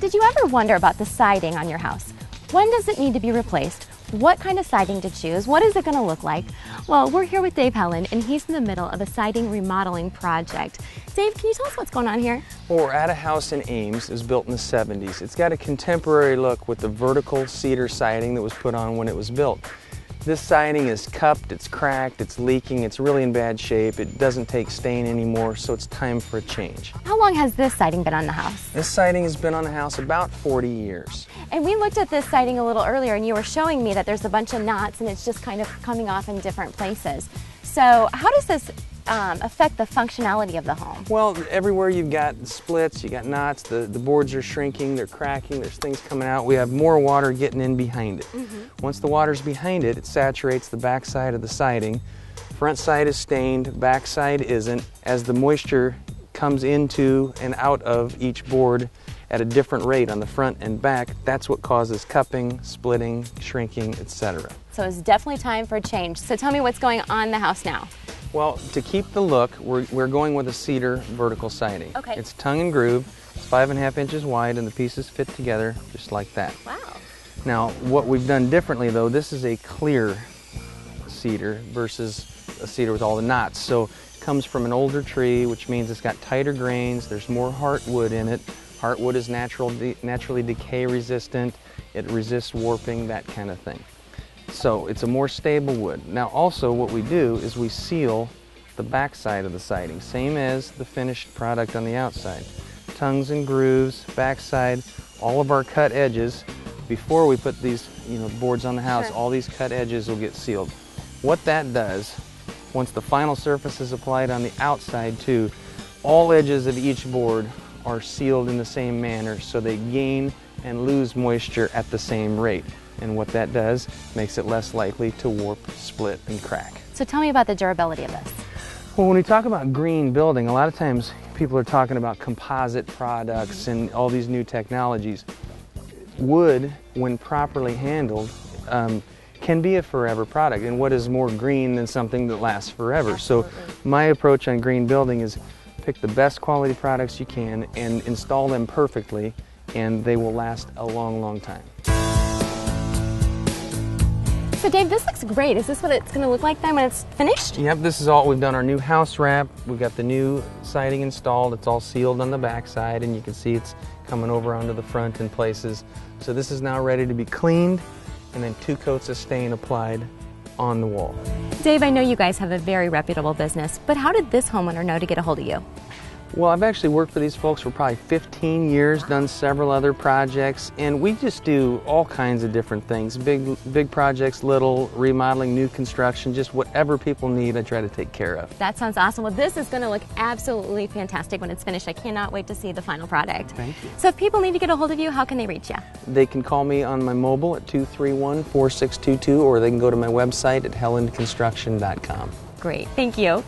Did you ever wonder about the siding on your house? When does it need to be replaced? What kind of siding to choose? What is it going to look like? Well, we're here with Dave Helland, and he's in the middle of a siding remodeling project. Dave, can you tell us what's going on here? Well, we're at a house in Ames. It was built in the 70s. It's got a contemporary look with the vertical cedar siding that was put on when it was built. This siding is cupped, it's cracked, it's leaking, it's really in bad shape. It doesn't take stain anymore, so it's time for a change. How long has this siding been on the house? This siding has been on the house about 40 years. And we looked at this siding a little earlier, and you were showing me that there's a bunch of knots and it's just kind of coming off in different places. So how does this affect the functionality of the home? Well, everywhere you've got splits, you got knots, the boards are shrinking, they're cracking, there's things coming out. We have more water getting in behind it. Once the water's behind it, it saturates the back side of the siding. Front side is stained, back side isn't. As the moisture comes into and out of each board at a different rate on the front and back, that's what causes cupping, splitting, shrinking, etc. So it's definitely time for a change. So tell me what's going on in the house now. Well, to keep the look, we're going with a cedar vertical siding. Okay. It's tongue and groove, it's 5.5 inches wide, and the pieces fit together just like that. Wow. Now, what we've done differently though, this is a clear cedar versus a cedar with all the knots. So it comes from an older tree, which means it's got tighter grains, there's more heartwood in it. Heartwood is naturally decay resistant, it resists warping, that kind of thing. So it's a more stable wood. Now also what we do is we seal the back side of the siding, same as the finished product on the outside. Tongues and grooves, backside, all of our cut edges, before we put these boards on the house, all these cut edges will get sealed. What that does, once the final surface is applied on the outside too, all edges of each board are sealed in the same manner so they gain and lose moisture at the same rate. And what that does makes it less likely to warp, split, and crack. So tell me about the durability of this. Well, when we talk about green building, a lot of times people are talking about composite products and all these new technologies. Wood, when properly handled, can be a forever product. And what is more green than something that lasts forever? Absolutely. So my approach on green building is pick the best quality products you can and install them perfectly, and they will last a long, long time. So Dave, this looks great. Is this what it's going to look like then when it's finished? Yep, this is all. We've done our new house wrap. We've got the new siding installed. It's all sealed on the back side, and you can see it's coming over onto the front in places. So this is now ready to be cleaned, and then 2 coats of stain applied on the wall. Dave, I know you guys have a very reputable business, but how did this homeowner know to get a hold of you? Well, I've actually worked for these folks for probably 15 years, done several other projects, and we just do all kinds of different things. Big projects, little, remodeling, new construction, just whatever people need, I try to take care of. That sounds awesome. Well, this is going to look absolutely fantastic when it's finished. I cannot wait to see the final product. Thank you. So if people need to get a hold of you, how can they reach you? They can call me on my mobile at 231-4622, or they can go to my website at hellandconstruction.com. Great. Thank you.